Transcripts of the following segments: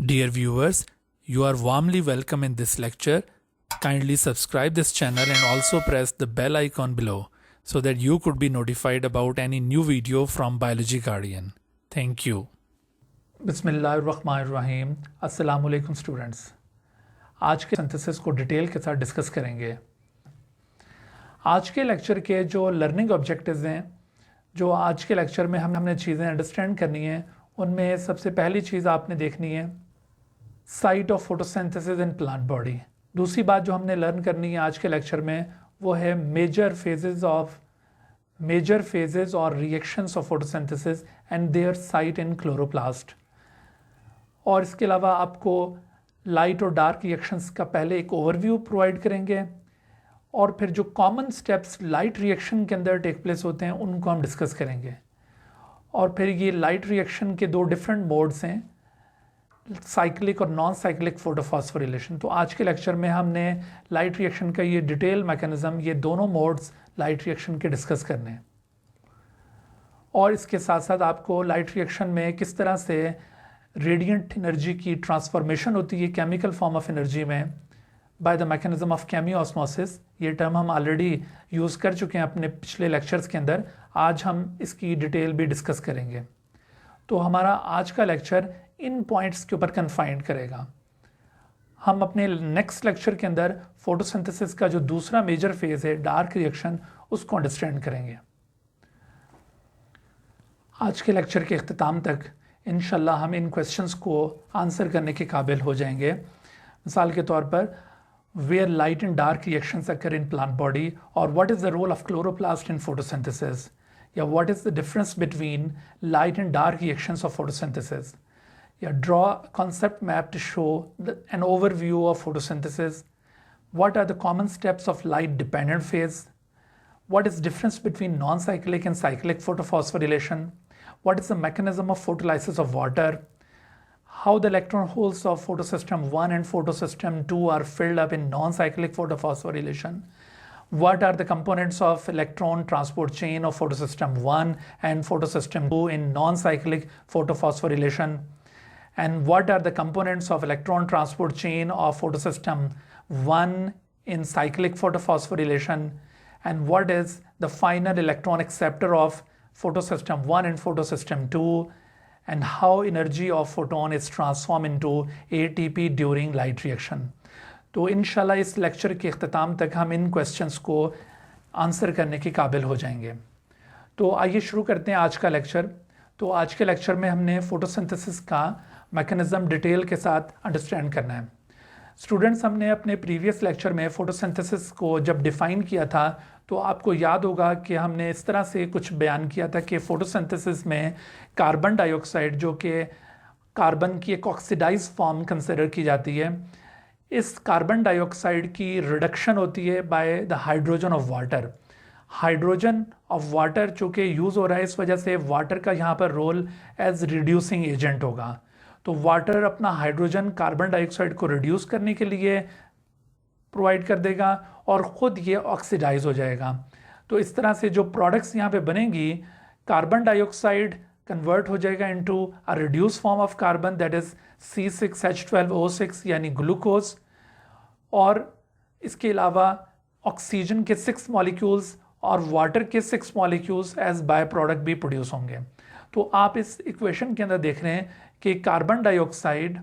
Dear viewers, you are warmly welcome in this lecture. Kindly subscribe this channel and also press the bell icon below so that you could be notified about any new video from Biology Guardian. Thank you. बिस्मिल्लाहिर्रहमानिर्रहीम। अस्सलाम वालेकुम students. आज के synthesis को detail के साथ discuss करेंगे। आज के लेक्चर के जो लर्निंग ऑब्जेक्टिव्स हैं, जो आज के लेक्चर में हमने चीज़ें अंडरस्टैंड करनी है, उनमें सबसे पहली चीज़ आपने देखनी है site of photosynthesis in plant body. दूसरी बात जो हमने लर्न करनी है आज के लेक्चर में वो है मेजर फेजेस और reactions of photosynthesis and their site in chloroplast. और इसके अलावा आपको लाइट और डार्क रिएक्शंस का पहले एक ओवरव्यू प्रोवाइड करेंगे और फिर जो कॉमन स्टेप्स लाइट रिएक्शन के अंदर टेक प्लेस होते हैं उनको हम डिस्कस करेंगे। और फिर ये लाइट रिएक्शन के दो डिफरेंट मोड्स हैं, साइक्लिक और नॉन साइक्लिक फोटोफॉस्फोरिलेशन। तो आज के लेक्चर में हमने लाइट रिएक्शन का ये डिटेल मैकेनिज्म, ये दोनों मोड्स लाइट रिएक्शन के डिस्कस करने हैं। और इसके साथ साथ आपको लाइट रिएक्शन में किस तरह से रेडिएंट एनर्जी की ट्रांसफॉर्मेशन होती है केमिकल फॉर्म ऑफ एनर्जी में by the mechanism of chemiosmosis. ये टर्म हम ऑलरेडी यूज़ कर चुके हैं अपने पिछले लेक्चर्स के अंदर। आज हम इसकी डिटेल भी डिस्कस करेंगे। तो हमारा आज का लेक्चर इन पॉइंट्स के ऊपर कन्फाइंड करेगा। हम अपने नेक्स्ट लेक्चर के अंदर फोटोसिंथेसिस का जो दूसरा मेजर फेज है डार्क रिएक्शन, उसको अंडरस्टैंड करेंगे। आज के लेक्चर के अख्ताम तक इंशाल्लाह हम इन क्वेश्चंस को आंसर करने के काबिल हो जाएंगे। मिसाल के तौर पर where light and dark reactions occur in plant body, और what is the role of chloroplast in photosynthesis, या what is the difference between light and dark reactions of photosynthesis, या draw a concept map to show an overview of photosynthesis. What are the common steps of light dependent phase? What is the difference between non-cyclic and cyclic photophosphorylation? What is the mechanism of photolysis of water? How the electron holes of photosystem 1 and photosystem 2 are filled up in non-cyclic photophosphorylation? What are the components of electron transport chain of photosystem 1 and photosystem 2 in non-cyclic photophosphorylation? And what are the components of electron transport chain of photosystem 1 in cyclic photophosphorylation? And what is the final electron acceptor of photosystem 1 and photosystem 2? And how energy of photon is transformed into ATP during light reaction? तो इंशाल्लाह इस lecture के अख्ताम तक हम इन questions को answer करने के काबिल हो जाएंगे। तो आइए शुरू करते हैं आज का लेक्चर। तो आज के लेक्चर में हमने फोटोसिंथेसिस का मैकेनिज्म डिटेल के साथ अंडरस्टैंड करना है। स्टूडेंट्स, हमने अपने प्रीवियस लेक्चर में फोटोसिंथेसिस को जब डिफ़ाइन किया था तो आपको याद होगा कि हमने इस तरह से कुछ बयान किया था कि फ़ोटोसिंथेसिस में कार्बन डाइऑक्साइड, जो कि कार्बन की एक ऑक्सीडाइज फॉर्म कंसिडर की जाती है, इस कार्बन डाइऑक्साइड की रिडक्शन होती है by the hydrogen of water. Hydrogen of water जो कि यूज़ हो रहा है, इस वजह से वाटर का यहाँ पर रोल एज रिड्यूसिंग एजेंट होगा। तो वाटर अपना हाइड्रोजन कार्बन डाइऑक्साइड को रिड्यूस करने के लिए प्रोवाइड कर देगा और ख़ुद ये ऑक्सीडाइज हो जाएगा। तो इस तरह से जो प्रोडक्ट्स यहाँ पे बनेंगी, कार्बन डाइऑक्साइड कन्वर्ट हो जाएगा into a reduce form of carbon, that is C6H12O6 यानी ग्लूकोज। और इसके अलावा ऑक्सीजन के 6 मॉलिक्यूल्स और वाटर के 6 मॉलिक्यूल्स एज बाय प्रोडक्ट भी प्रोड्यूस होंगे। तो आप इस इक्वेशन के अंदर देख रहे हैं कि कार्बन डाइऑक्साइड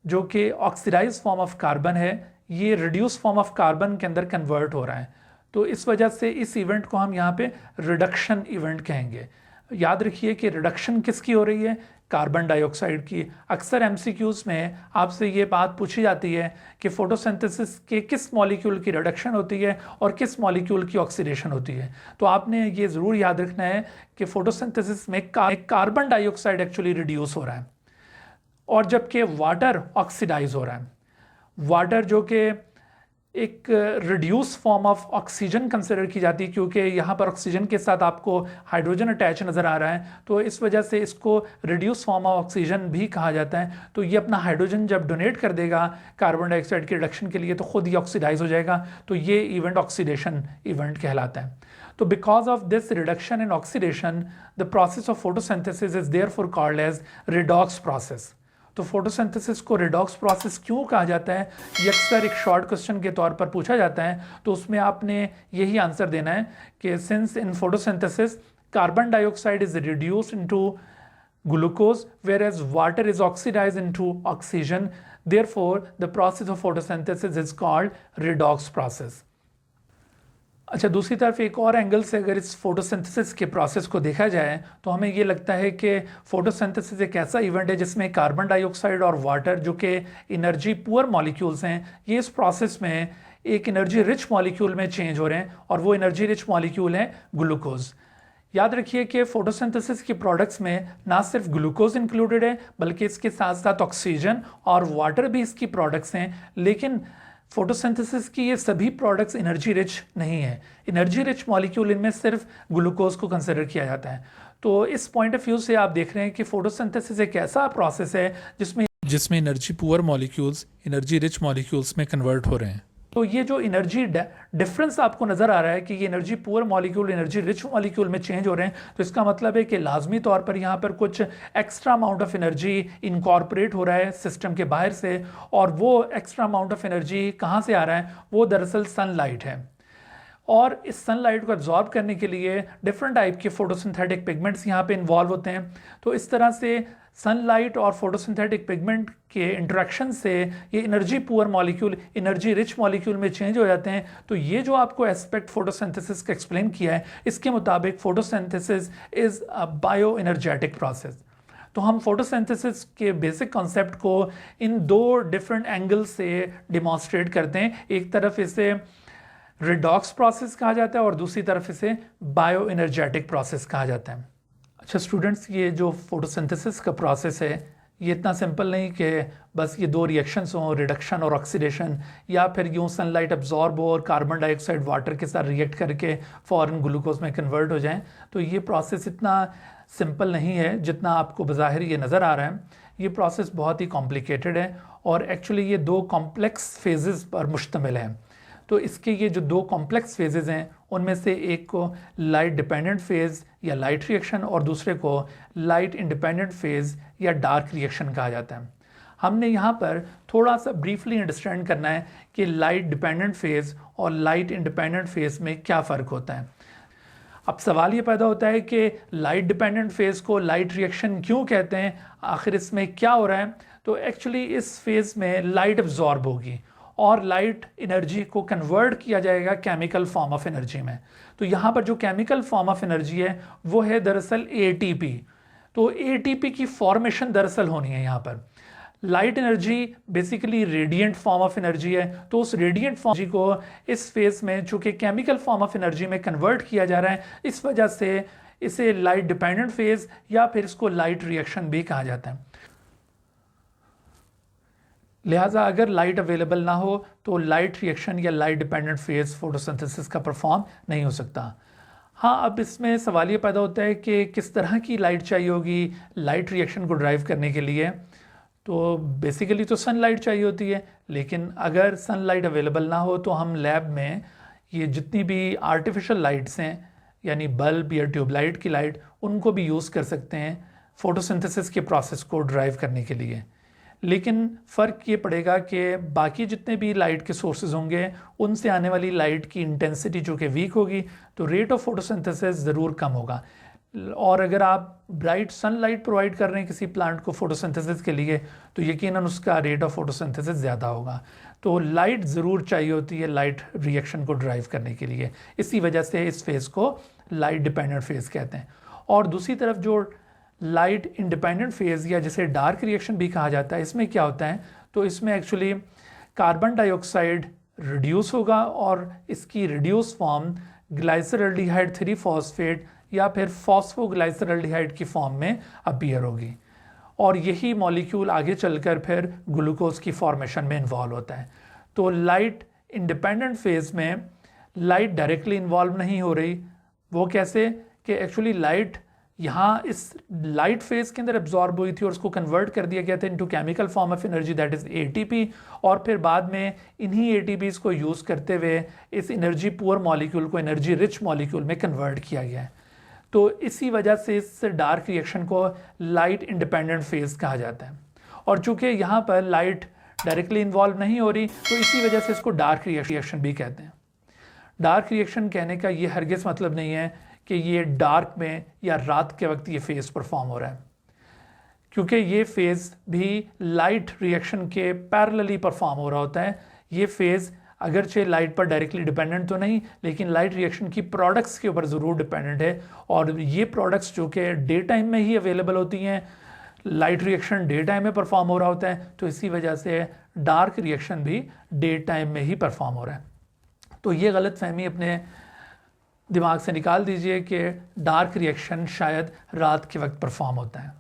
जो कि ऑक्सीडाइज फॉर्म ऑफ कार्बन है, ये रिड्यूस फॉर्म ऑफ कार्बन के अंदर कन्वर्ट हो रहा है। तो इस वजह से इस इवेंट को हम यहाँ पे रिडक्शन इवेंट कहेंगे। याद रखिए कि रिडक्शन किसकी हो रही है? कार्बन डाइऑक्साइड की। अक्सर एमसीक्यूज़ में आपसे ये बात पूछी जाती है कि फोटोसिंथेसिस के किस मॉलिक्यूल की रिडक्शन होती है और किस मॉलिक्यूल की ऑक्सीडेशन होती है। तो आपने ये ज़रूर याद रखना है कि फोटोसिंथेसिस में कार्बन डाइऑक्साइड एक्चुअली रिड्यूस हो रहा है और जबकि वाटर ऑक्सीडाइज हो रहा है। वाटर जो कि एक reduce form of oxygen consider की जाती है, क्योंकि यहाँ पर ऑक्सीजन के साथ आपको हाइड्रोजन अटैच नज़र आ रहा है, तो इस वजह से इसको रिड्यूस फॉर्म ऑफ ऑक्सीजन भी कहा जाता है। तो ये अपना हाइड्रोजन जब डोनेट कर देगा कार्बन डाइऑक्साइड की रिडक्शन के लिए तो खुद ही ऑक्सीडाइज हो जाएगा। तो ये इवेंट ऑक्सीडेशन इवेंट कहलाता है। तो because of this reduction in oxidation the process of photosynthesis is therefore called as redox process. तो फोटोसिंथेसिस को रिडॉक्स प्रोसेस क्यों कहा जाता है, ये अक्सर एक शॉर्ट क्वेश्चन के तौर पर पूछा जाता है। तो उसमें आपने यही आंसर देना है कि since in photosynthesis carbon dioxide is reduced into glucose whereas water is oxidized into oxygen, therefore the process of photosynthesis is called redox process। अच्छा, दूसरी तरफ एक और एंगल से अगर इस फोटोसिंथेसिस के प्रोसेस को देखा जाए तो हमें ये लगता है कि फोटोसिंथेसिस एक ऐसा इवेंट है जिसमें कार्बन डाइऑक्साइड और वाटर, जो कि एनर्जी पुअर मॉलिक्यूल्स हैं, ये इस प्रोसेस में एक एनर्जी रिच मॉलिक्यूल में चेंज हो रहे हैं और वो एनर्जी रिच मॉलिक्यूल है ग्लूकोज। याद रखिए कि फोटोसिंथेसिस की प्रोडक्ट्स में ना सिर्फ ग्लूकोज इंक्लूडेड है बल्कि इसके साथ साथ ऑक्सीजन और वाटर भी इसकी प्रोडक्ट्स हैं। लेकिन फोटोसिंथेसिस की ये सभी प्रोडक्ट्स एनर्जी रिच नहीं है। एनर्जी रिच मॉलिक्यूल इनमें सिर्फ ग्लूकोज को कंसिडर किया जाता है। तो इस पॉइंट ऑफ व्यू से आप देख रहे हैं कि फोटोसिंथेसिस एक ऐसा प्रोसेस है जिसमें energy poor molecules energy rich molecules में कन्वर्ट हो रहे हैं। तो ये जो एनर्जी डिफरेंस आपको नजर आ रहा है कि ये energy poor molecule energy rich molecule में चेंज हो रहे हैं, तो इसका मतलब है कि लाजमी तौर पर यहाँ पर कुछ extra amount of energy incorporate हो रहा है सिस्टम के बाहर से। और वो एक्स्ट्रा अमाउंट ऑफ एनर्जी कहाँ से आ रहा है, वो दरअसल सनलाइट है। और इस सनलाइट को एब्जॉर्ब करने के लिए डिफरेंट टाइप के फोटोसिंथेटिक पिगमेंट्स यहाँ पे इन्वॉल्व होते हैं। तो इस तरह से सनलाइट और फोटोसिंथेटिक पिगमेंट के इंटरेक्शन से ये energy poor molecule energy rich molecule में चेंज हो जाते हैं। तो ये जो आपको एस्पेक्ट फोटोसिंथेसिस का एक्सप्लेन किया है, इसके मुताबिक photosynthesis is a bio energetic process. तो हम फोटोसिंथेसिस के बेसिक कॉन्सेप्ट को इन दो डिफरेंट एंगल से डिमॉन्स्ट्रेट करते हैं। एक तरफ इसे रिडॉक्स प्रोसेस कहा जाता है और दूसरी तरफ इसे बायो एनर्जेटिक प्रोसेस कहा जाता है। अच्छा स्टूडेंट्स, ये जो फोटोसिंथेसिस का प्रोसेस है ये इतना सिंपल नहीं कि बस ये दो रिएक्शंस हों, रिडक्शन और ऑक्सीडेशन, या फिर यूँ सनलाइट अब्जॉर्ब हो और कार्बन डाइऑक्साइड वाटर के साथ रिएक्ट करके फ़ौरन ग्लूकोज में कन्वर्ट हो जाएं। तो ये प्रोसेस इतना सिंपल नहीं है जितना आपको बज़ाहिर ये नज़र आ रहा है। ये प्रोसेस बहुत ही कॉम्प्लिकेटेड है और एक्चुअली ये दो कॉम्प्लेक्स फेजेस पर मुश्तमिल है। तो इसके ये जो दो कॉम्प्लेक्स फेजेस हैं उनमें से एक को लाइट डिपेंडेंट फेज़ या लाइट रिएक्शन और दूसरे को लाइट इंडिपेंडेंट फेज़ या डार्क रिएक्शन कहा जाता है। हमने यहाँ पर थोड़ा सा ब्रीफली अंडरस्टैंड करना है कि लाइट डिपेंडेंट फेज़ और लाइट इंडिपेंडेंट फेज़ में क्या फ़र्क होता है। अब सवाल ये पैदा होता है कि लाइट डिपेंडेंट फेज़ को लाइट रिएक्शन क्यों कहते हैं, आखिर इसमें क्या हो रहा है। तो एक्चुअली इस फेज़ में लाइट अब्जॉर्ब होगी और लाइट एनर्जी को कन्वर्ट किया जाएगा केमिकल फॉर्म ऑफ एनर्जी में। तो यहाँ पर जो केमिकल फॉर्म ऑफ एनर्जी है वो है दरअसल ATP। तो ATP की फॉर्मेशन दरअसल होनी है यहाँ पर। Light energy basically radiant form of energy है, तो उस रेडिएंट फॉर्म एनर्जी को इस फेज में चूँकि केमिकल फॉर्म ऑफ एनर्जी में कन्वर्ट किया जा रहा है, इस वजह से इसे लाइट डिपेंडेंट फेज या फिर इसको लाइट रिएक्शन भी कहा जाता है। लिहाजा अगर लाइट अवेलेबल ना हो तो लाइट रिएक्शन या लाइट डिपेंडेंट फेज फोटोसिंथेसिस का परफॉर्म नहीं हो सकता। हाँ, अब इसमें सवाल ये पैदा होता है कि किस तरह की लाइट चाहिए होगी लाइट रिएक्शन को ड्राइव करने के लिए। तो बेसिकली तो सनलाइट चाहिए होती है, लेकिन अगर सनलाइट अवेलेबल ना हो तो हम लैब में ये जितनी भी आर्टिफिशियल लाइट्स हैं यानी बल्ब या ट्यूबलाइट की लाइट, उनको भी यूज़ कर सकते हैं फोटोसिंथेसिस के प्रोसेस को ड्राइव करने के लिए। लेकिन फ़र्क ये पड़ेगा कि बाकी जितने भी लाइट के सोर्सेज होंगे उनसे आने वाली लाइट की इंटेंसिटी जो कि वीक होगी, तो रेट ऑफ फोटोसिंथेसिस ज़रूर कम होगा। और अगर आप ब्राइट सनलाइट प्रोवाइड कर रहे हैं किसी प्लांट को फोटोसिंथेसिस के लिए तो यकीनन उसका रेट ऑफ फोटोसिंथेसिस ज़्यादा होगा। तो लाइट ज़रूर चाहिए होती है लाइट रिएक्शन को ड्राइव करने के लिए, इसी वजह से इस फेज़ को लाइट डिपेंडेंट फेज़ कहते हैं। और दूसरी तरफ जो लाइट इंडिपेंडेंट फेज़ या जिसे डार्क रिएक्शन भी कहा जाता है, इसमें क्या होता है, तो इसमें एक्चुअली कार्बन डाइऑक्साइड रिड्यूस होगा और इसकी रिड्यूस फॉर्म ग्लाइसरल्डिहाइड 3 फॉस्फेट या फिर फॉस्फोग्लाइसरल्डिहाइड की फॉर्म में अपीयर होगी और यही मॉलिक्यूल आगे चलकर फिर ग्लूकोज की फॉर्मेशन में इन्वॉल्व होता है। तो लाइट इंडिपेंडेंट फेज़ में लाइट डायरेक्टली इन्वॉल्व नहीं हो रही। वो कैसे कि एक्चुअली लाइट यहाँ इस लाइट फेज के अंदर एब्जॉर्ब हुई थी और उसको कन्वर्ट कर दिया गया था into chemical form of energy that is ATP, और फिर बाद में इन्हीं ATPs को यूज़ करते हुए इस एनर्जी पुअर मॉलिक्यूल को एनर्जी रिच मॉलिक्यूल में कन्वर्ट किया गया है। तो इसी वजह से इस डार्क रिएक्शन को लाइट इंडिपेंडेंट फेज कहा जाता है। और चूंकि यहाँ पर लाइट डायरेक्टली इन्वॉल्व नहीं हो रही तो इसी वजह से इसको डार्क रिएक्शन भी कहते हैं। डार्क रिएक्शन कहने का ये हरगिज़ मतलब नहीं है कि ये डार्क में या रात के वक्त ये फेज़ परफॉर्म हो रहा है, क्योंकि ये फेज़ भी लाइट रिएक्शन के पैरेलली परफॉर्म हो रहा होता है। ये फेज़ अगरचे लाइट पर डायरेक्टली डिपेंडेंट तो नहीं, लेकिन लाइट रिएक्शन की प्रोडक्ट्स के ऊपर ज़रूर डिपेंडेंट है, और ये प्रोडक्ट्स जो कि डे टाइम में ही अवेलेबल होती हैं, लाइट रिएक्शन डे टाइम में परफॉर्म हो रहा होता है, तो इसी वजह से डार्क रिएक्शन भी डे टाइम में ही परफॉर्म हो रहा है। तो ये गलत फहमी अपने दिमाग से निकाल दीजिए कि डार्क रिएक्शन शायद रात के वक्त परफॉर्म होता है।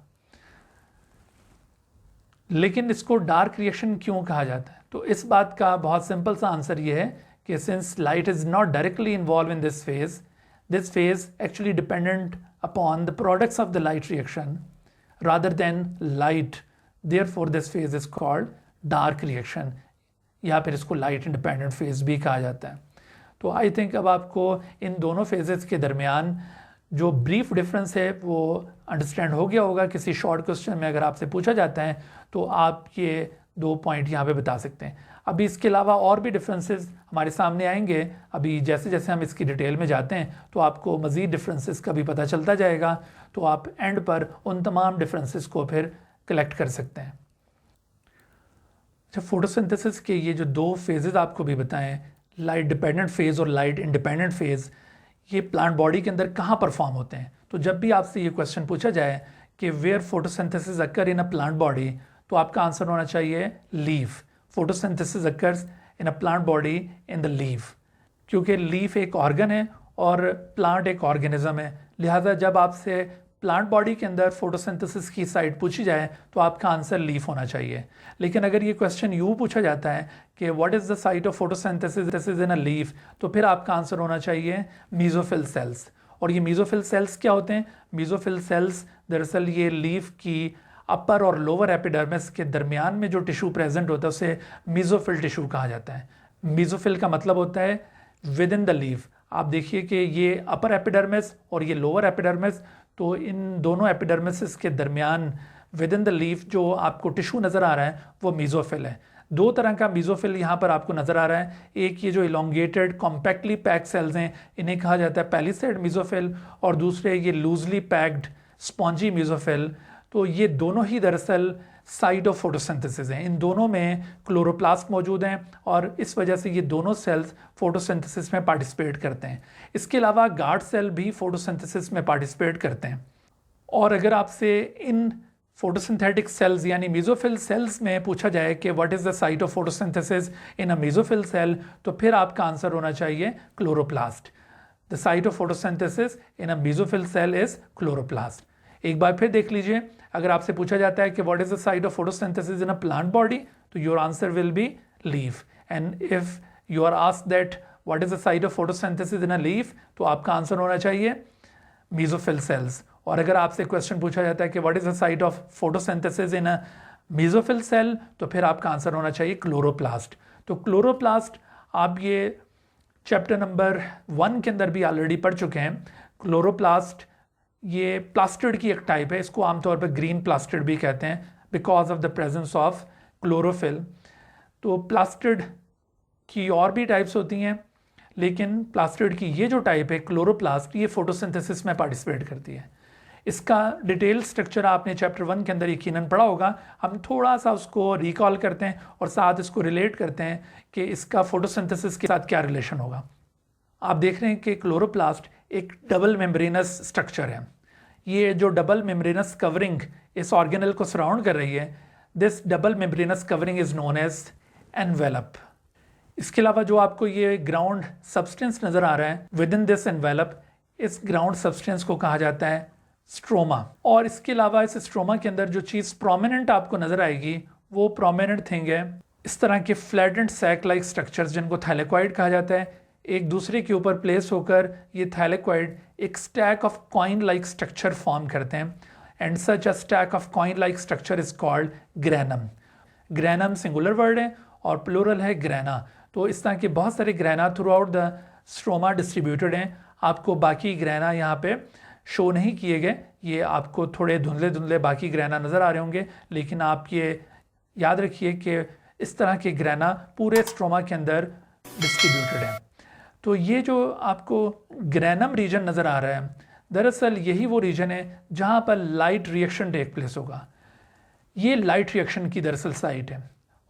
लेकिन इसको डार्क रिएक्शन क्यों कहा जाता है? तो इस बात का बहुत सिंपल सा आंसर ये है कि since light is not directly involve in this phase actually dependent upon the products of the light reaction rather than light, therefore this phase is called dark reaction, या फिर इसको लाइट इंडिपेंडेंट फेज भी कहा जाता है। तो I think अब आपको इन दोनों फेजेस के दरमियान जो ब्रीफ डिफरेंस है वो अंडरस्टैंड हो गया होगा। किसी शॉर्ट क्वेश्चन में अगर आपसे पूछा जाता है तो आप ये 2 पॉइंट यहाँ पे बता सकते हैं। अभी इसके अलावा और भी डिफरेंसेस हमारे सामने आएंगे। अभी जैसे जैसे हम इसकी डिटेल में जाते हैं तो आपको मज़ीद डिफरेंसेस का भी पता चलता जाएगा, तो आप एंड पर उन तमाम डिफरेंसेस को फिर कलेक्ट कर सकते हैं। अच्छा, फोटोसिंथेसिस के ये जो 2 फेजेस आपको भी बताएं, लाइट डिपेंडेंट फेज़ और लाइट इंडिपेंडेंट फेज़, ये प्लांट बॉडी के अंदर कहाँ परफॉर्म होते हैं? तो जब भी आपसे ये क्वेश्चन पूछा जाए कि where photosynthesis occur in a plant body, तो आपका आंसर होना चाहिए leaf. Photosynthesis occurs in a plant body in the leaf, क्योंकि लीफ एक ऑर्गन है और प्लांट एक ऑर्गेनिज्म है। लिहाजा जब आपसे प्लांट बॉडी के अंदर फोटोसिंथेसिस की साइट पूछी जाए तो आपका आंसर लीफ होना चाहिए। लेकिन अगर ये क्वेश्चन यूँ पूछा जाता है कि what is the site of photosynthesis in a leaf, तो फिर आपका आंसर होना चाहिए मीजोफिल सेल्स। और ये मीजोफिल सेल्स क्या होते हैं? मीजोफिल सेल्स दरअसल ये लीफ की अपर और लोअर एपिडर्मिस के दरमियान में जो टिश्यू प्रेजेंट होता है उसे मीजोफिल टिश्यू कहा जाता है। मीजोफिल का मतलब होता है विद इन द लीफ। आप देखिए कि ये अपर एपिडर्मिस और ये लोअर एपिडर्मिस, तो इन दोनों एपिडर्मिस के दरमियान विद इन द लीफ जो आपको टिश्यू नज़र आ रहा है वो मीजोफिल है। 2 तरह का मीजोफिल यहाँ पर आपको नज़र आ रहा है। एक ये जो इलोंगेटेड कॉम्पैक्टली पैक्ड सेल्स हैं, इन्हें कहा जाता है पैलिसेड मीजोफिल, और दूसरे ये लूजली पैक्ड स्पॉन्जी मीजोफिल। तो ये दोनों ही दरअसल साइट ऑफ फोटोसिंथेसिस हैं। इन दोनों में क्लोरोप्लास्ट मौजूद हैं और इस वजह से ये दोनों सेल्स फोटोसिंथेसिस में पार्टिसिपेट करते हैं। इसके अलावा गार्ड सेल भी फोटोसिंथेसिस में पार्टिसिपेट करते हैं। और अगर आपसे इन फोटोसिंथेटिक सेल्स यानी मीजोफिल सेल्स में पूछा जाए कि what is the site of photosynthesis in a mesophyll cell, तो फिर आपका आंसर होना चाहिए chloroplast. The site of photosynthesis in a mesophyll cell is chloroplast. एक बार फिर देख लीजिए, अगर आपसे पूछा जाता है कि what is the site of photosynthesis in a plant body, तो your answer will be leaf. And if you are asked that what is the site of photosynthesis in a leaf, तो आपका आंसर होना चाहिए mesophyll cells. और अगर आपसे question पूछा जाता है कि what is the site of photosynthesis in a mesophyll cell, तो फिर आपका आंसर होना चाहिए क्लोरोप्लास्ट। तो क्लोरोप्लास्ट आप ये चैप्टर नंबर 1 के अंदर भी ऑलरेडी पढ़ चुके हैं। क्लोरोप्लास्ट ये प्लास्टिड की एक टाइप है, इसको आमतौर पर ग्रीन प्लास्टिड भी कहते हैं because of the presence of chlorophyll. तो प्लास्टिड की और भी टाइप्स होती हैं, लेकिन प्लास्टिड की ये जो टाइप है क्लोरोप्लास्ट, ये फोटोसिंथेसिस में पार्टिसिपेट करती है। इसका डिटेल स्ट्रक्चर आपने चैप्टर 1 के अंदर यकीनन पढ़ा होगा। हम थोड़ा सा उसको रिकॉल करते हैं और साथ इसको रिलेट करते हैं कि इसका फोटोसिंथेसिस के साथ क्या रिलेशन होगा। आप देख रहे हैं कि क्लोरोप्लास्ट एक डबल मेम्ब्रेनस स्ट्रक्चर है। ये जो डबल मेम्ब्रेनस कवरिंग इस ऑर्गेनल को सराउंड कर रही है, this double membranous covering is known as envelope. इसके अलावा जो आपको ये ग्राउंड सब्सटेंस नजर आ रहा है विद इन दिस एनवेलप, इस ग्राउंड सब्सटेंस को कहा जाता है स्ट्रोमा। और इसके अलावा इस स्ट्रोमा के अंदर जो चीज़ प्रोमिनेंट आपको नजर आएगी वो प्रोमिनेंट थिंग है इस तरह के फ्लैटेंड सैक लाइक स्ट्रक्चर्स जिनको थैलेक्वाइड कहा जाता है। एक दूसरे के ऊपर प्लेस होकर ये थैलेक्वाइड एक stack of coin like structure form करते हैं, and such a stack of coin like structure is called granum. Granum singular word है और प्लूरल है ग्रैना। तो इस तरह के बहुत सारे grana through out the stroma distributed हैं। आपको बाकी ग्रैना यहाँ पे शो नहीं किए गए, ये आपको थोड़े धुंधले धुंधले बाकी ग्रैना नज़र आ रहे होंगे, लेकिन आप ये याद रखिए कि इस तरह के ग्रेना पूरे स्ट्रोमा के अंदर डिस्ट्रीब्यूटेड है। तो ये जो आपको ग्रेनम रीजन नज़र आ रहा है, दरअसल यही वो रीजन है जहाँ पर लाइट रिएक्शन टेक प्लेस होगा। ये लाइट रिएक्शन की दरअसल साइट है।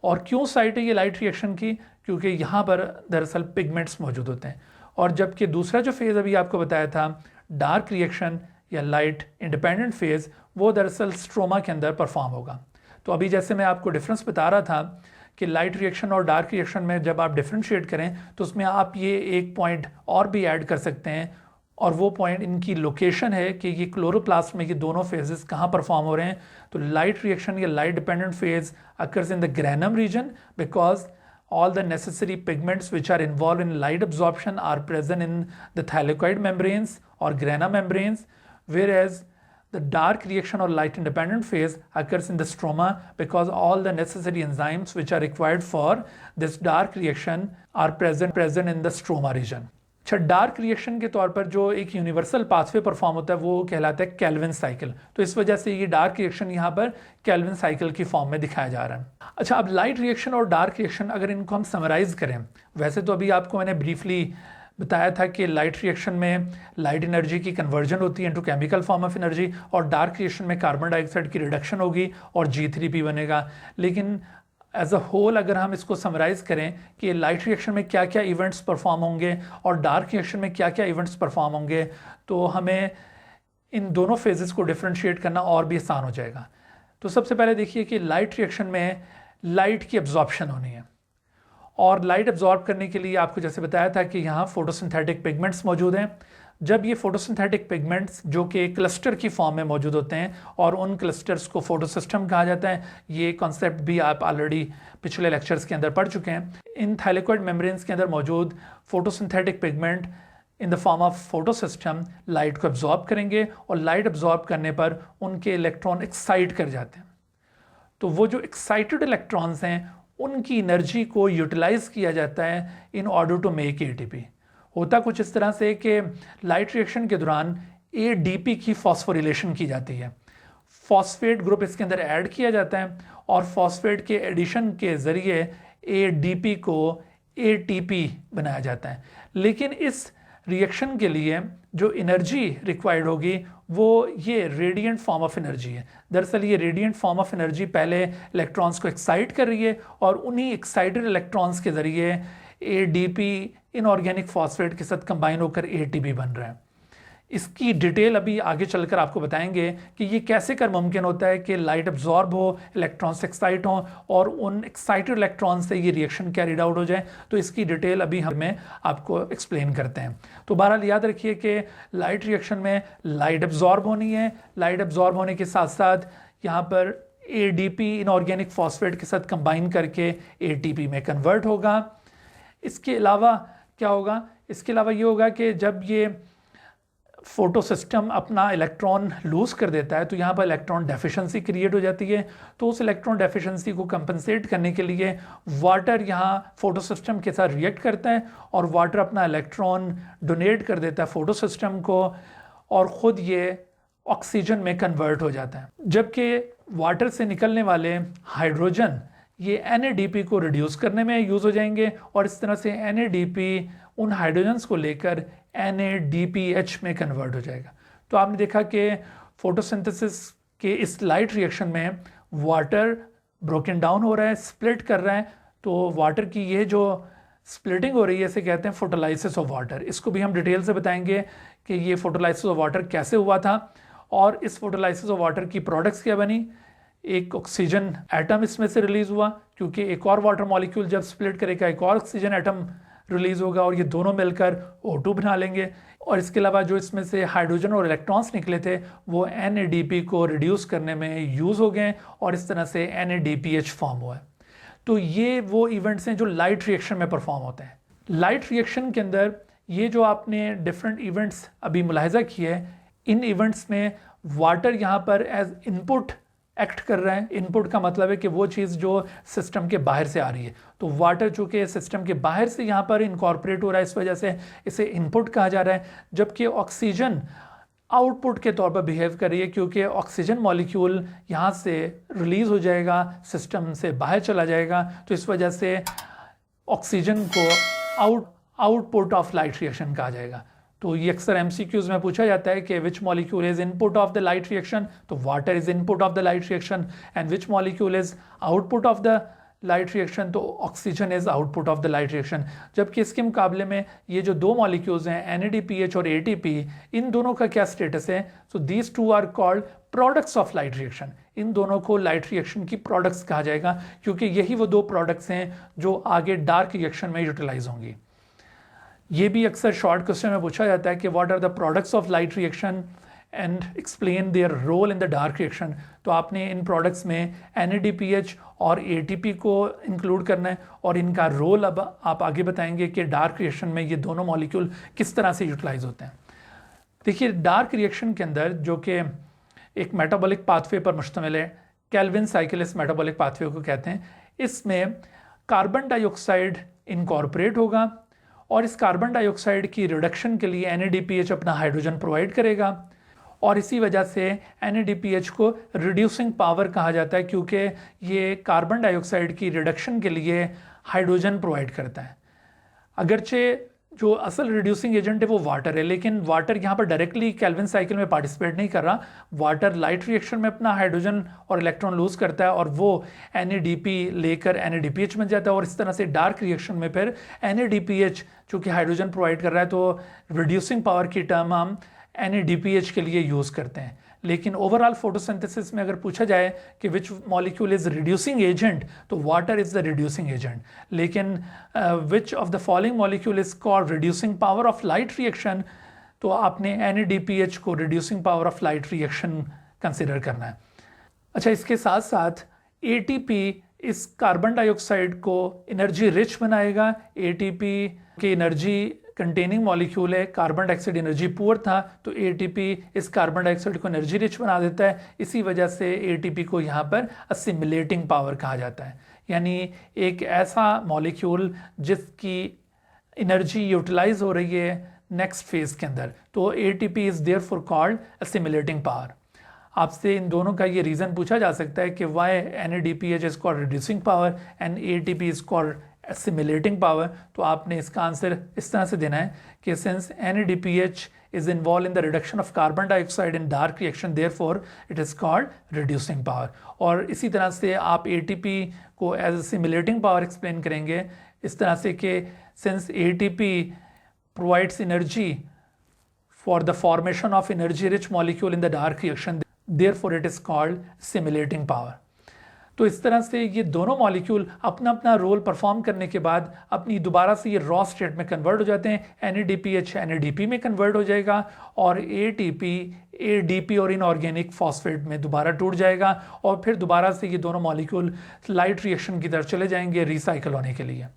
और क्यों साइट है ये लाइट रिएक्शन की? क्योंकि यहाँ पर दरअसल पिगमेंट्स मौजूद होते हैं। और जबकि दूसरा जो फेज़ अभी आपको बताया था, डार्क रिएक्शन या लाइट इंडिपेंडेंट फेज़, वो दरअसल स्ट्रोमा के अंदर परफॉर्म होगा। तो अभी जैसे मैं आपको डिफरेंस बता रहा था कि लाइट रिएक्शन और डार्क रिएक्शन में जब आप डिफ्रेंशिएट करें तो उसमें आप ये एक पॉइंट और भी ऐड कर सकते हैं, और वो पॉइंट इनकी लोकेशन है कि ये क्लोरोप्लास्ट में ये दोनों फेजेस कहाँ परफॉर्म हो रहे हैं। तो लाइट रिएक्शन या light dependent phase occurs in the granum region because all the necessary pigments which are involved in light absorption are present in the thylakoid membranes or grana membranes, whereas the dark reaction or light independent phase occurs in the stroma because all the necessary enzymes which are required for this dark reaction are present in the stroma region. अच्छा, dark reaction के तौर पर जो एक universal pathway perform होता है वो कहलाता है केल्विन साइकिल। तो इस वजह से ये डार्क रिएक्शन यहाँ पर केल्विन साइकिल की फॉर्म में दिखाया जा रहा है। अच्छा, अब लाइट रिएक्शन और डार्क रिएक्शन अगर इनको हम समराइज करें, वैसे तो अभी आपको मैंने ब्रीफली बताया था कि लाइट रिएक्शन में लाइट एनर्जी की कन्वर्जन होती है into chemical form of energy, और डार्क रिएक्शन में कार्बन डाइऑक्साइड की रिडक्शन होगी और G3P बनेगा। लेकिन एज अ होल अगर हम इसको समराइज़ करें कि लाइट रिएक्शन में क्या क्या इवेंट्स परफॉर्म होंगे और डार्क रिएक्शन में क्या क्या इवेंट्स परफॉर्म होंगे, तो हमें इन दोनों फेजेस को डिफ्रेंशिएट करना और भी आसान हो जाएगा। तो सबसे पहले देखिए कि लाइट रिएक्शन में लाइट की एब्जॉर्प्शन होनी है, और लाइट एब्जॉर्ब करने के लिए आपको जैसे बताया था कि यहाँ फोटोसिंथेटिक पिगमेंट्स मौजूद हैं। जब ये फोटोसिंथेटिक पिगमेंट्स जो कि क्लस्टर की फॉर्म में मौजूद होते हैं और उन क्लस्टर्स को फोटोसिस्टम कहा जाता है, ये कॉन्सेप्ट भी आप ऑलरेडी पिछले लेक्चर्स के अंदर पढ़ चुके हैं। इन थाइलेकोइड मेम्ब्रेन्स के अंदर मौजूद photosynthetic pigment in the form of photosystem light को एब्जॉर्ब करेंगे, और लाइट एब्जॉर्ब करने पर उनके इलेक्ट्रॉन एक्साइट कर जाते हैं। तो वो जो एक्साइटेड इलेक्ट्रॉन्स हैं उनकी एनर्जी को यूटिलाइज किया जाता है in order to make ATP। होता कुछ इस तरह से कि लाइट रिएक्शन के दौरान ADP की फॉस्फोरिलेशन की जाती है, फॉस्फेट ग्रुप इसके अंदर ऐड किया जाता है, और फॉस्फेट के एडिशन के ज़रिए ADP को ATP बनाया जाता है। लेकिन इस रिएक्शन के लिए जो एनर्जी रिक्वायर्ड होगी वो ये रेडिएंट फॉर्म ऑफ एनर्जी है। दरअसल ये रेडिएंट फॉर्म ऑफ एनर्जी पहले इलेक्ट्रॉन्स को एक्साइट कर रही है, और उन्हीं एक्साइटेड इलेक्ट्रॉन्स के ज़रिए ADP इनऑर्गेनिक फॉस्फेट के साथ कंबाइन होकर ATP बन रहा है। इसकी डिटेल अभी आगे चलकर आपको बताएंगे कि ये कैसे कर मुमकिन होता है कि लाइट एब्जॉर्ब हो, इलेक्ट्रॉन्स एक्साइट हों, और उन एक्साइटेड इलेक्ट्रॉन से ये रिएक्शन कैरिड आउट हो जाए। तो इसकी डिटेल अभी हमें आपको एक्सप्लेन करते हैं। तो बहरहाल याद रखिए कि लाइट रिएक्शन में लाइट एब्जॉर्ब होनी है, लाइट एब्जॉर्ब होने के साथ साथ यहाँ पर ADP इनऑर्गेनिक फॉस्फेट के साथ कंबाइन करके ATP में कन्वर्ट होगा। इसके अलावा क्या होगा? इसके अलावा ये होगा कि जब ये फोटो सिस्टम अपना इलेक्ट्रॉन लूज कर देता है तो यहाँ पर इलेक्ट्रॉन डेफिशिएंसी क्रिएट हो जाती है। तो उस इलेक्ट्रॉन डेफिशिएंसी को कंपनसेट करने के लिए वाटर यहाँ फोटो सिस्टम के साथ रिएक्ट करता है, और वाटर अपना इलेक्ट्रॉन डोनेट कर देता है फोटो सिस्टम को, और ख़ुद ये ऑक्सीजन में कन्वर्ट हो जाता है। जबकि वाटर से निकलने वाले हाइड्रोजन ये NADP को रिड्यूस करने में यूज़ हो जाएंगे, और इस तरह से NADP उन हाइड्रोजन्स को लेकर NADPH में कन्वर्ट हो जाएगा। तो आपने देखा कि फोटोसिंथेसिस के इस लाइट रिएक्शन में वाटर ब्रोकन डाउन हो रहा है, स्प्लिट कर रहा है। तो वाटर की ये जो स्प्लिटिंग हो रही है इसे कहते हैं फोटोलाइसिस ऑफ वाटर। इसको भी हम डिटेल से बताएंगे कि ये फोटोलाइसिस ऑफ वाटर कैसे हुआ था, और इस फोटोलाइसिस ऑफ वाटर की प्रोडक्ट्स क्या बनी। एक ऑक्सीजन एटम इसमें से रिलीज़ हुआ, क्योंकि एक और वाटर मॉलिक्यूल जब स्प्लिट करेगा एक और ऑक्सीजन एटम रिलीज़ होगा, और ये दोनों मिलकर O2 बना लेंगे। और इसके अलावा जो इसमें से हाइड्रोजन और इलेक्ट्रॉन्स निकले थे वो NADP को रिड्यूस करने में यूज़ हो गए, और इस तरह से NADPH फॉर्म हुआ है। तो ये वो इवेंट्स हैं जो लाइट रिएक्शन में परफॉर्म होते हैं। लाइट रिएक्शन के अंदर ये जो आपने डिफरेंट इवेंट्स अभी मुलाहिजा किए हैं, इन इवेंट्स में वाटर यहाँ पर एज इनपुट एक्ट कर रहा है। इनपुट का मतलब है कि वो चीज़ जो सिस्टम के बाहर से आ रही है। तो वाटर चूँकि सिस्टम के बाहर से यहाँ पर इनकॉर्पोरेट हो रहा है, इस वजह से इसे इनपुट कहा जा रहा है। जबकि ऑक्सीजन आउटपुट के तौर पर बिहेव कर रही है, क्योंकि ऑक्सीजन मॉलिक्यूल यहाँ से रिलीज़ हो जाएगा, सिस्टम से बाहर चला जाएगा, तो इस वजह से ऑक्सीजन को आउटपुट ऑफ लाइट रिएक्शन कहा जाएगा। तो ये अक्सर एमसीक्यूज में पूछा जाता है कि which molecule is input of the light reaction, तो water is input of the light reaction, and which molecule is output of the light reaction, तो oxygen is output of the light reaction. जबकि इसके मुकाबले में ये जो दो molecules हैं NADPH और ATP, इन दोनों का क्या स्टेटस है? So these two are called products of light reaction. इन दोनों को लाइट रिएक्शन की प्रोडक्ट्स कहा जाएगा, क्योंकि यही वो दो प्रोडक्ट्स हैं जो आगे डार्क रिएक्शन में यूटिलाइज होंगी। ये भी अक्सर शॉर्ट क्वेश्चन में पूछा जाता है कि what are the products of light reaction and explain their role in the dark reaction. तो आपने इन प्रोडक्ट्स में NADPH और ATP को इंक्लूड करना है, और इनका रोल अब आप आगे बताएंगे कि डार्क रिएक्शन में ये दोनों मॉलिक्यूल किस तरह से यूटिलाइज होते हैं। देखिए, डार्क रिएक्शन के अंदर, जो कि एक मेटाबॉलिक पाथवे पर मुश्तमिल है, केल्विन साइकिल इस मेटाबॉलिक पाथवे को कहते हैं, इसमें कार्बन डाइऑक्साइड इनकॉर्पोरेट होगा, और इस कार्बन डाइऑक्साइड की रिडक्शन के लिए NADPH अपना हाइड्रोजन प्रोवाइड करेगा, और इसी वजह से NADPH को रिड्यूसिंग पावर कहा जाता है, क्योंकि ये कार्बन डाइऑक्साइड की रिडक्शन के लिए हाइड्रोजन प्रोवाइड करता है। अगरचे जो असल रिड्यूसिंग एजेंट है वो वाटर है, लेकिन वाटर यहाँ पर डायरेक्टली केल्विन साइकिल में पार्टिसिपेट नहीं कर रहा। वाटर लाइट रिएक्शन में अपना हाइड्रोजन और इलेक्ट्रॉन लूज करता है, और वो NADP लेकर NADPH बन जाता है, और इस तरह से डार्क रिएक्शन में फिर NADPH जो कि हाइड्रोजन प्रोवाइड कर रहा है, तो रिड्यूसिंग पावर की टर्म हम NADPH के लिए यूज़ करते हैं। लेकिन ओवरऑल फोटोसिंथेसिस में अगर पूछा जाए कि which molecule is reducing agent, तो water is the reducing agent. लेकिन which of the following molecule is called reducing power of light reaction, तो आपने NADPH को reducing power of light reaction consider करना है। अच्छा, इसके साथ साथ ATP इस कार्बन डाइऑक्साइड को एनर्जी रिच बनाएगा। ATP की एनर्जी कंटेनिंग मॉलिक्यूल है, कार्बन डाइऑक्साइड एनर्जी पुअर था, तो ATP इस कार्बन डाइऑक्साइड को एनर्जी रिच बना देता है। इसी वजह से ATP को यहाँ पर असिमिलेटिंग पावर कहा जाता है, यानी एक ऐसा मॉलिक्यूल जिसकी एनर्जी यूटिलाइज हो रही है नेक्स्ट फेज के अंदर, तो ATP is therefore called assimilating power. आपसे इन दोनों का ये रीज़न पूछा जा सकता है कि why NADPH is called reducing power and ATP is called assimilating power. तो आपने इसका आंसर इस तरह से देना है कि since NADPH is involved in the reduction of carbon dioxide in dark reaction, therefore it is called reducing power। और इसी तरह से आप ATP को as assimilating power explain करेंगे इस तरह से कि since ATP provides energy for the formation of energy rich molecule in the dark reaction, therefore it is called assimilating power। तो इस तरह से ये दोनों मॉलिक्यूल अपना अपना रोल परफॉर्म करने के बाद अपनी दोबारा से ये रॉ स्टेट में कन्वर्ट हो जाते हैं। NADPH NADP में कन्वर्ट हो जाएगा, और ATP ADP और इनऑर्गेनिक फॉस्फेट में दोबारा टूट जाएगा, और फिर दोबारा से ये दोनों मॉलिक्यूल लाइट रिएक्शन की तरफ चले जाएंगे रिसाइकल होने के लिए।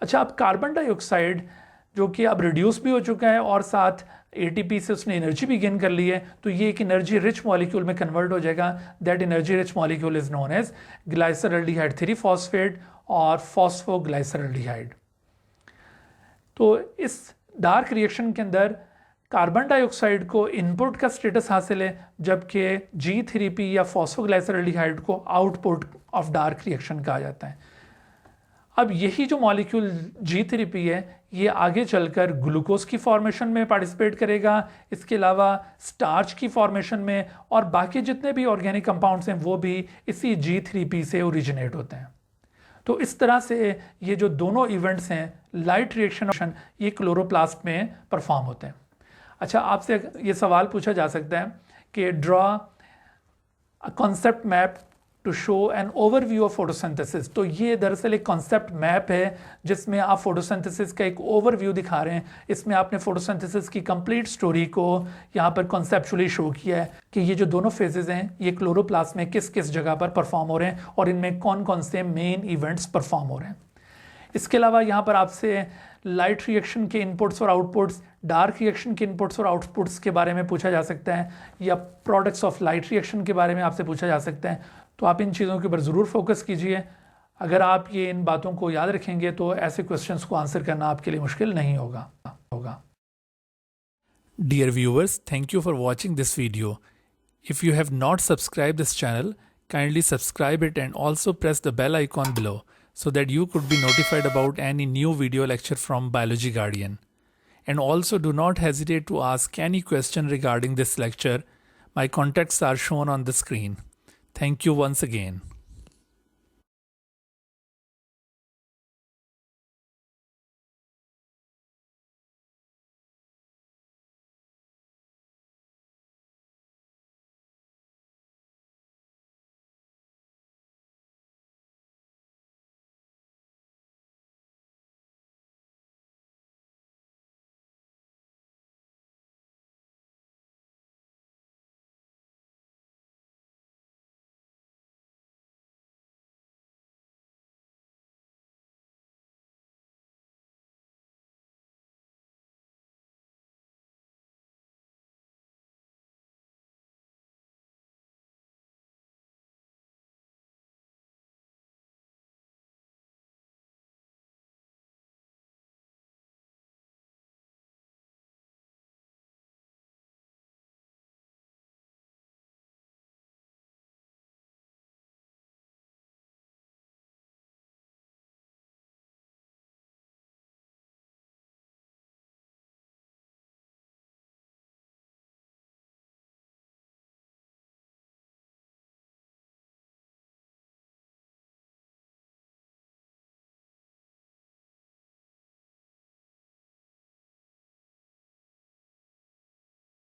अच्छा, अब कार्बन डाइऑक्साइड जो कि अब रिड्यूस भी हो चुका है और साथ ATP से उसने एनर्जी भी गेन कर ली है, तो ये एक एनर्जी रिच मॉलिक्यूल में कन्वर्ट हो जाएगा। That energy rich molecule is known as glyceraldehyde 3 phosphate और फॉस्फोग्लाइसरल्डिहाइड। तो इस डार्क रिएक्शन के अंदर कार्बन डाइऑक्साइड को इनपुट का स्टेटस हासिल है, जबकि G3P या फॉस्फोग्लाइसरल्डिहाइड को आउटपुट ऑफ डार्क रिएक्शन कहा जाता है। अब यही जो मॉलिक्यूल G3P है, ये आगे चलकर ग्लूकोज की फॉर्मेशन में पार्टिसिपेट करेगा, इसके अलावा स्टार्च की फॉर्मेशन में, और बाकी जितने भी ऑर्गेनिक कंपाउंड्स हैं वो भी इसी G3P से ओरिजिनेट होते हैं। तो इस तरह से ये जो दोनों इवेंट्स हैं लाइट रिएक्शन, ये क्लोरोप्लास्ट में परफॉर्म होते हैं। अच्छा, आपसे ये सवाल पूछा जा सकता है कि draw a concept map to show an overview of photosynthesis. तो ये दरअसल एक कॉन्सेप्ट मैप है जिसमें आप फोटोसिंथेसिस का एक ओवरव्यू दिखा रहे हैं। इसमें आपने फोटोसिंथेसिस की कंप्लीट स्टोरी को यहाँ पर कॉन्सेप्चुअली शो किया है कि ये जो दोनों फेजेस हैं ये क्लोरोप्लास्ट में किस किस जगह पर परफॉर्म हो रहे हैं और इनमें कौन कौन से मेन इवेंट्स परफॉर्म हो रहे हैं। इसके अलावा यहाँ पर आपसे लाइट रिएक्शन के इनपुट्स और आउटपुट्स, डार्क रिएक्शन के इनपुट्स और आउटपुट्स के बारे में पूछा जा सकता है, या प्रोडक्ट्स ऑफ लाइट रिएक्शन के बारे में आपसे पूछा जा सकता है। तो आप इन चीज़ों के ऊपर ज़रूर फोकस कीजिए। अगर आप ये इन बातों को याद रखेंगे तो ऐसे क्वेश्चंस को आंसर करना आपके लिए मुश्किल नहीं होगा। Dear viewers, thank you for watching this video. If you have not subscribed this channel, kindly subscribe it and also press the bell icon below so that you could be notified about any new video lecture from Biology Guardian. And also do not hesitate to ask any question regarding this lecture. My contacts are shown on the screen. Thank you once again.